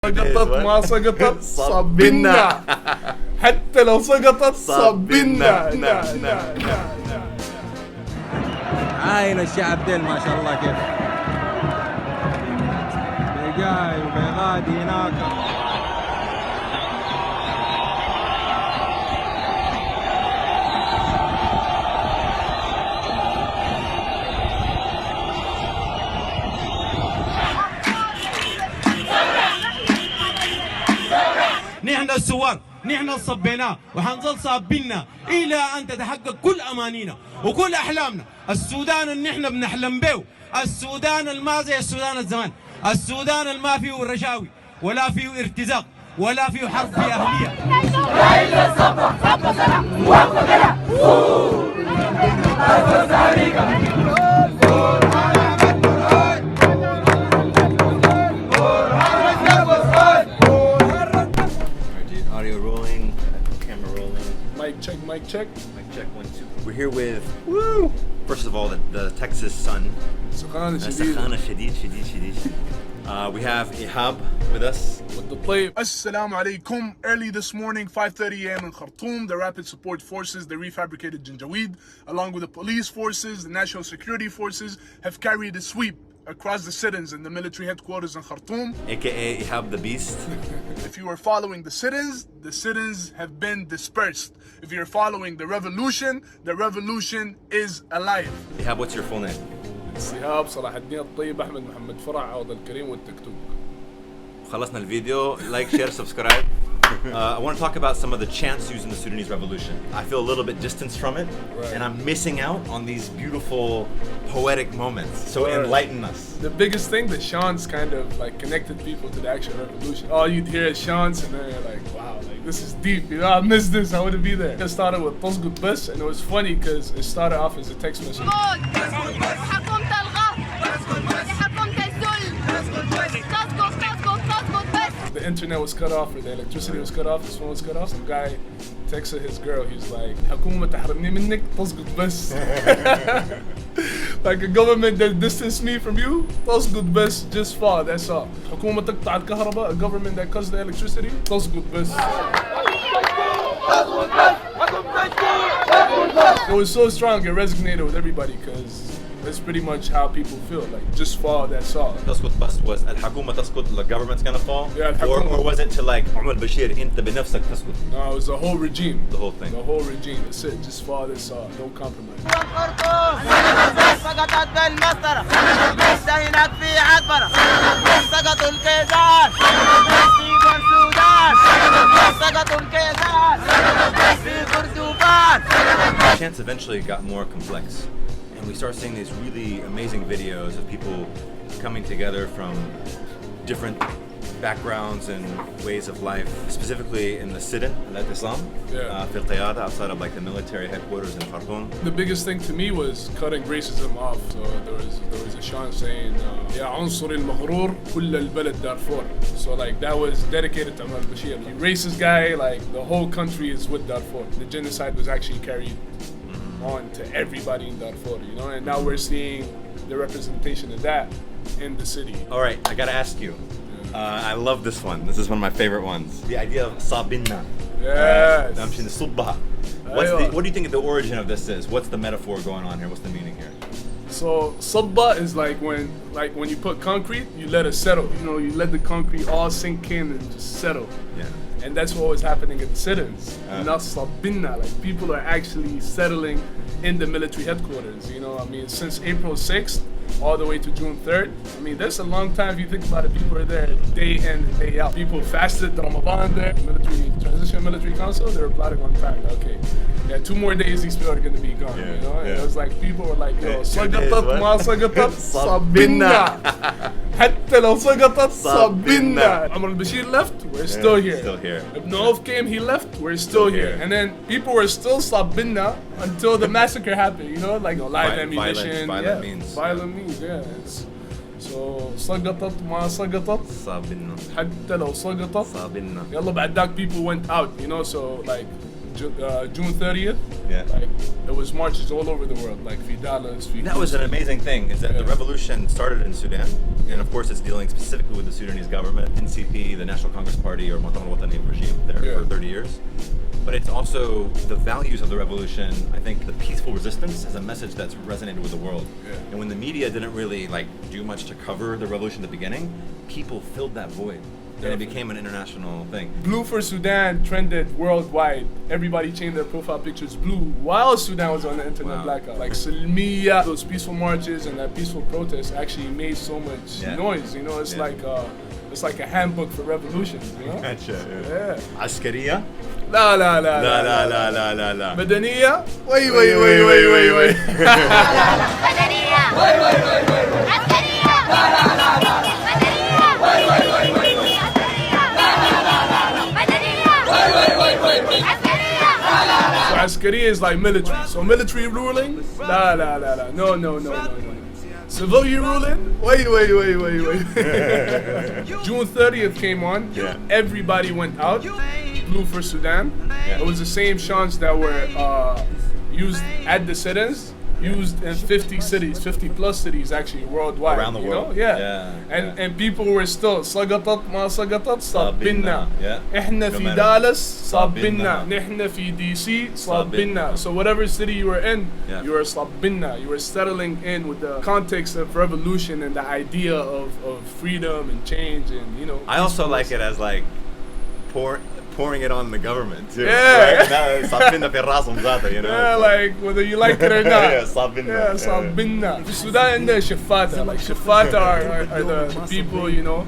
سقطت ما سقطت صبنا حتى لو سقطت صبنا. عاين الشعب ديل ما شاء الله كيف بيجاي وبيغادي هناك. نحن الثوار، نحن صبيناه وحنظل صابيننا إلى أن تتحقق كل أمانينا وكل أحلامنا. السودان اللي نحن بنحلم به، السودان الما زي السودان الزمان، السودان الما فيه رشاوي ولا فيه ارتزاق ولا فيه حرب في أهلية. Mic check. Mic check 1 2. We're here with first of all the Texas sun. سخانة شديد. We have Eihab with us. With the الطيب. Assalamu alaikum. Early this morning, 5:30 a.m. in Khartoum, the Rapid Support Forces, the refabricated Janjaweed, along with the police forces, the national security forces, have carried a sweep across the sit-ins in the military headquarters in Khartoum. AKA Eihab the Beast. If you are following the sit-ins have been dispersed. If you're following the revolution is alive. Eihab, what's your full name? ايهاب صلاح الدين الطيب أحمد محمد فرع عوض الكريم والتكتوك. خلصنا الفيديو. Like, share, subscribe. I want to talk about some of the chants used in the Sudanese Revolution. I feel a little bit distanced from it, and I'm missing out on these beautiful, poetic moments. So enlighten us. The biggest thing, the chants kind of like connected people to the actual revolution. All you'd hear is chants, and then you're like, wow, like this is deep. You know, I missed this. I wouldn't be there. It started with تسقط بس, and it was funny because it started off as a text message. The internet was cut off, or the electricity was cut off, his phone was cut off. Some guy texted his girl, he's like, حكومة تحرمني منك تسقط بس. Like a government that distanced me from you, تسقط بس, just fall, that's all. حكومة تقطع الكهرباء, a government that cuts the electricity, تسقط بس. It was so strong, it resonated with everybody because that's pretty much how people feel, like just fall, that's all. تسقط بس was الحكومة تسقط, the government's gonna fall? Yeah, or was it to like عمر بشير أنت بنفسك تسقط? No, it was the whole regime. The whole thing. The whole regime, that's it, just fall, that's all, don't compromise. سقطت بالمسطرة هناك في عكبرة سقطوا الكيزان في السودان سقطوا الكيزان في كردوبان. Chants eventually got more complex, and we start seeing these really amazing videos of people coming together from different backgrounds and ways of life, specifically in the sit-in, Islam, في القيادة, outside of like the military headquarters in Khartoum. The biggest thing to me was cutting racism off. So there was a chant saying, يا عنصر المغرور كل البلد دارفور. So like that was dedicated to Omar Bashir. He racist guy, like the whole country is with Darfur. The genocide was actually carried on to everybody in Darfur, you know, and now we're seeing the representation of that in the city. All right, I gotta ask you. I love this one. This is one of my favorite ones. The idea of sabinna. Yes. What do you think the origin of this is? What's the metaphor going on here? What's the meaning here? So sabba is like when you put concrete, you let it settle. You know, you let the concrete all sink in and just settle. Yeah. And that's what was happening at the sit-ins. Not sabinna, like people are actually settling in the military headquarters. You know, I mean, since April 6th all the way to June 3rd. I mean, that's a long time if you think about it. People are there day in and day out. People fasted Ramadan there. Transitional military council, they were plotting on time. Okay, yeah, 2 more days these people are going to be gone. Yeah, you know, and it was like people were like, yo, سقطت ما سقطت صبنا حتى لو سقطت صبنا. عمر البشير left, we're still here. Still here. Ibn Auf came, he left, we're still here. And then people were still sabinna until the massacre happened, you know, like live ammunition. Violent means. Violent means, yeah. So سقطت ما سقطت صابنا حتى لو سقطت صابنا. يلا بعد ذاك people went out, you know, so like June 30th. Yeah. Like there was marches all over the world, like في دالاس. That was an amazing thing, is that the revolution started in Sudan, and of course it's dealing specifically with the Sudanese government, NCP, the National Congress Party, or مقطوع regime there for 30 years. But it's also the values of the revolution. I think the peaceful resistance has a message that's resonated with the world. Yeah. And when the media didn't really like do much to cover the revolution at the beginning, people filled that void. And it became an international thing. Blue for Sudan trended worldwide. Everybody changed their profile pictures blue while Sudan was on the internet blackout. Like Salmiya, those peaceful marches and that peaceful protest actually made so much noise. You know, it's like a handbook for revolution. You know? Gotcha. Yeah. عسكرية? لا لا لا لا لا لا لا لا لا. مدنية؟ وي وي وي وي وي وي. مدنية. وي وي وي وي. عسكرية. لا لا لا لا. مدنية. وي وي وي وي وي. عسكرية. لا لا لا لا. مدنية. وي وي وي وي وي. عسكرية. لا لا لا. So عسكرية is like military. So military ruling? لا لا لا لا. No no no no no. Civilian ruling? Wait. June 30th came on. Everybody went out. Blue for Sudan. It was the same chants that were used at the sit-ins, used in 50 cities, 50 plus cities actually worldwide. Around the world. You know? And people were still سقطت ما سقطت صابنا. احنا في دالاس صابنا. نحن في DC صابنا. So whatever city you were in, you were صابنا. You were settling in with the context of revolution and the idea of freedom and change and you know. I also like it as like pouring it on the government too. صابنا في راسهم ذاته, you know. Yeah, like whether you like it or not. صابنا. صابنا. في السودان عندنا شفاتة. Like شفاتة are the people, you know.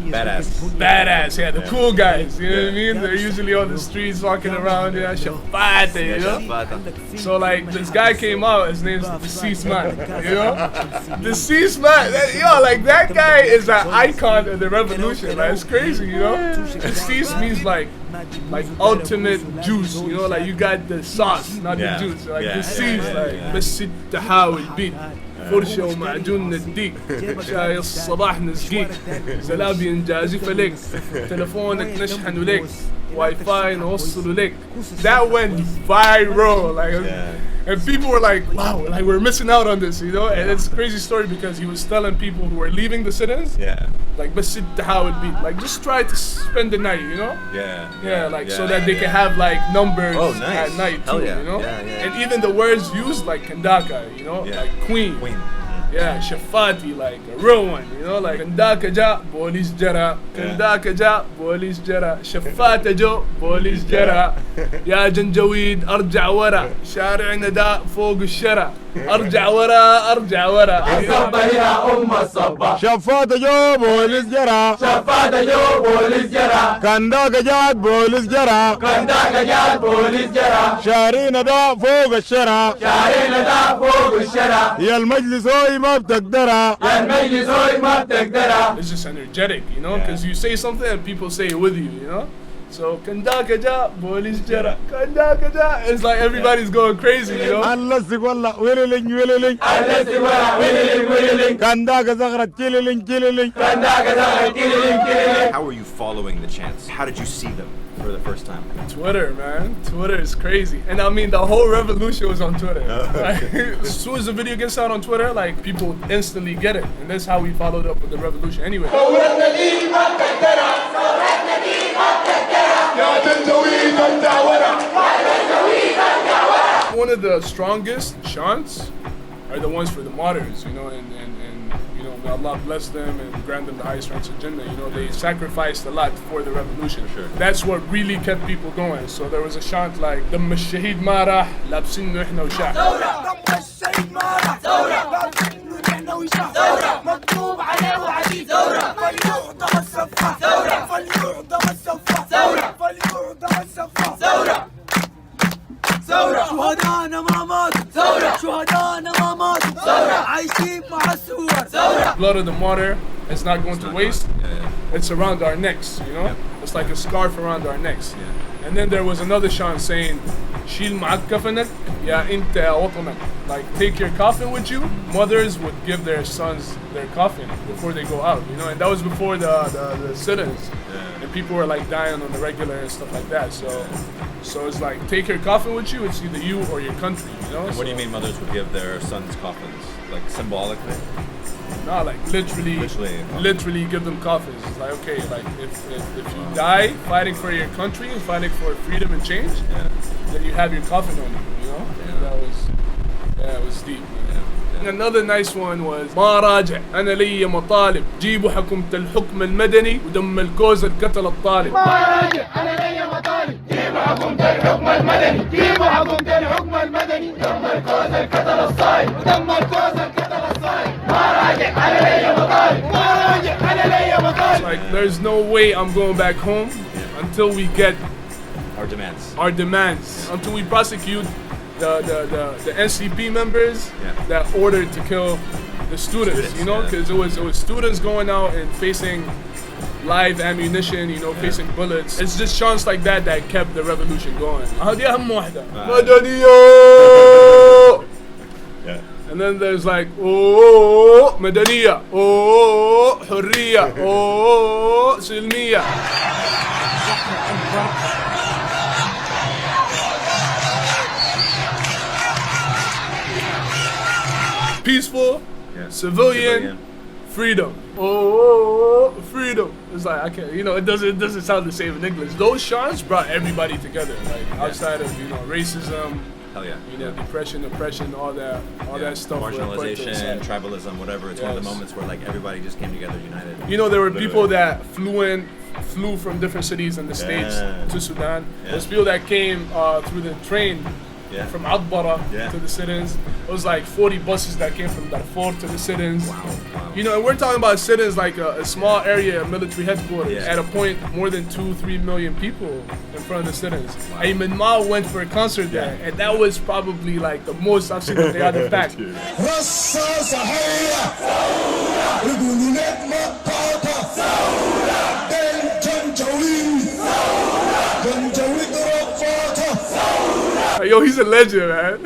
Badass, yeah, the cool guys, you know what I mean? They're usually on the streets walking around, yeah, شفاتة, you know? So like, this guy came out, his name's the Deceased Man, you know? Deceased Man, like that guy is an icon of the revolution, like, it's crazy, you know? Deceased means like ultimate juice, you know, like you got the sauce, not the juice, like deceased, like بس تحاول بيت فرشة ومعجون نديك شاي الصباح نسقيك زلابي نجازف لك تلفونك نشحن لك واي فاي نوصل لك. That went viral, like and people were like, wow, like we're missing out on this, you know. And it's a crazy story because he was telling people who were leaving the sit-ins, like بس تحاول بيت, like just try to spend the night, you know. Like so that they can have like numbers at night too, you know. And even the words used like kandaka, you know, like queen. شفاتي, like a real one, you know, like كنداك جاء بوليس جرى كنداك جاء بوليس جرى شفاتة جو بوليس جرى يا جنجويد ارجع ورا شارعنا دا فوق الشرع ارجع ورا الصبة يا ام الصبة شفاتة جو بوليس جرى شفاتة جو بوليس جرى كنداك جاء بوليس جرى كنداك جاء بوليس جرى شارعنا دا فوق الشرع شارعنا دا فوق الشرع يا المجلس ما بتقدرها يا المجلس ما بتقدرها. It's just energetic, you know, because you say something and people say it with you, you know. So كنداك جاء بوليس جرى كنداك جاء, it's like everybody's going crazy, you know. اللسك والله ويللين اللسك والله ويللين كنداك زغرت كيللين كنداك زغرت كيللين. How were you following the chants? How did you see them for the first time? Twitter, man. Twitter is crazy. And I mean, the whole revolution was on Twitter. Like, as soon as the video gets out on Twitter, like, people instantly get it. And that's how we followed up with the revolution anyway. One of the strongest chants are the ones for the martyrs, you know, and you know, may Allah bless them and grant them the highest ranks of Jannah. You know, they sacrificed a lot for the revolution. That's what really kept people going. So there was a chant like دم الشهيد ما راح لابسينه احنا وشاح. دم الشهيد ما راح لابسينه احنا وشاح. مكتوب عليه وعديد فليعدم السفاح فليعدم السفاح فليعدم السفاح. ثورة شهدانا ما ماتوا ثورة شهدانا ما ماتوا ثورة عايشين مع الثورة ثورة. Blood of the martyr is not going to waste. It's around our necks, you know. It's like a scarf around our necks. And then there was another chant saying, شيل معك كفنك يا أنت يا وطنك. Like, take your coffin with you. Mothers would give their sons their coffin before they go out, you know, and that was before the sit-ins. And people were like dying on the regular and stuff like that. So it's like, take your coffin with you. It's either you or your country, you know. And what do you mean mothers would give their sons coffins? Like symbolically? No, like literally give them coffins. It's like, okay, like if you die fighting for your country and fighting for freedom and change, then you have your coffin on you, you know. It was deep. Another nice one was ما راجع أنا لي مطالب جيبوا حكومة الحكم المدني ودم الكوز القتل الطالب. ما راجع أنا لي مطالب جيبوا حكومة الحكم المدني جيبوا حكومة الحكم المدني دم الكوز القتل الصايم ودم الكوز القتل الصايم. ما راجع أنا لي مطالب ما راجع أنا لي مطالب. Like there's no way I'm going back home until we get our demands until we prosecute the NCP members that ordered to kill the students, you know, because it was students going out and facing live ammunition, you know, facing bullets. It's just chants like that kept the revolution going. هذه أهم واحدة. مدنية. And then there's like oh مدنية, oh حرية, oh سلمية. Peaceful, civilian, freedom. Oh, freedom. It's like I can't, you know, it doesn't sound the same in English. Those chants brought everybody together, like outside of, you know, racism, you know, depression, oppression, all that stuff. Marginalization, tribalism, whatever. It's one of the moments where like everybody just came together united. You know, there were people that flew from different cities in the States to Sudan. There's people that came through the train. From Al-Bara to the sit-ins. It was like 40 buses that came from Darfur to the sit-ins. Wow. You know, and we're talking about sit-ins like a small area, a military headquarters. At a point, more than 2-3 million people in front of the sit-ins. Ayman Ma went for a concert there, and that was probably like the most I've seen that they had packed. Yo, he's a legend, man.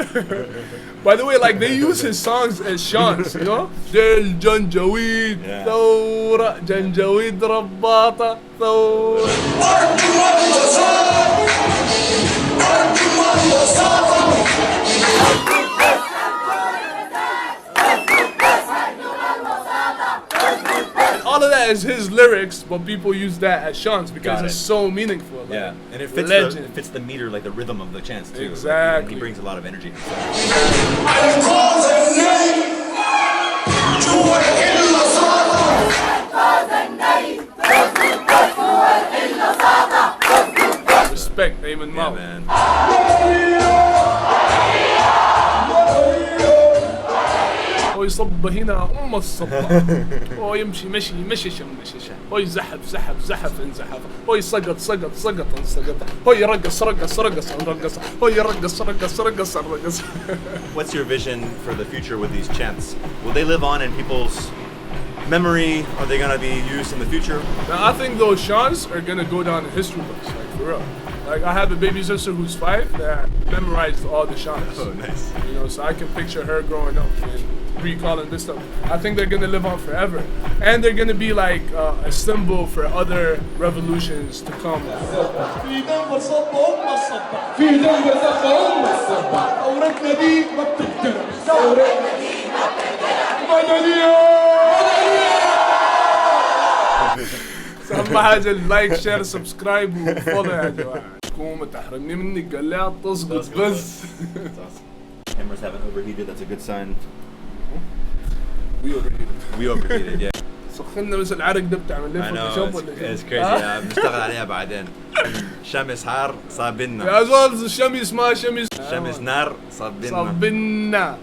By the way, like they use his songs as chants, you know? Del Janjaweed, Thawra, Janjaweed Rabbata, Thawra. All of that is his lyrics, but people use that as chants because it's so meaningful. Like, and it fits the meter, like the rhythm of the chants too. Exactly. Like, he brings a lot of energy. Respect, Ayman Ma. Man. هو يصب هنا الصبة هو يمشي مشي هو يزحف زحف انزحف هو يسقط انسقط هو يرقص انرقص هو يرقص. What's your vision for the future with these chants? Will they live on in people's memory? Are they going to be used in the future? Now, I think those chants are going to go down in history books, like for real. Like I have a baby sister who's 5 that memorized all the chants. Oh, nice. You know, so I can picture her growing up and recalling this stuff. I think they're gonna live on forever, and they're gonna be like a symbol for other revolutions to come. أهم حاجة اللايك شير سبسكرايب وفولو يا جماعة. حكومة تحرمني منك قال لي تسقط بس. Cameras haven't overheated. That's a good sign. We overheated, yeah. سخنا بس العرق ده بتعمل ليه فوتوشوب ولا ايه؟ It's crazy. بنشتغل عليها بعدين. شمس حار صابنا. يا زول الشمس ما شمس. شمس نار صابنا.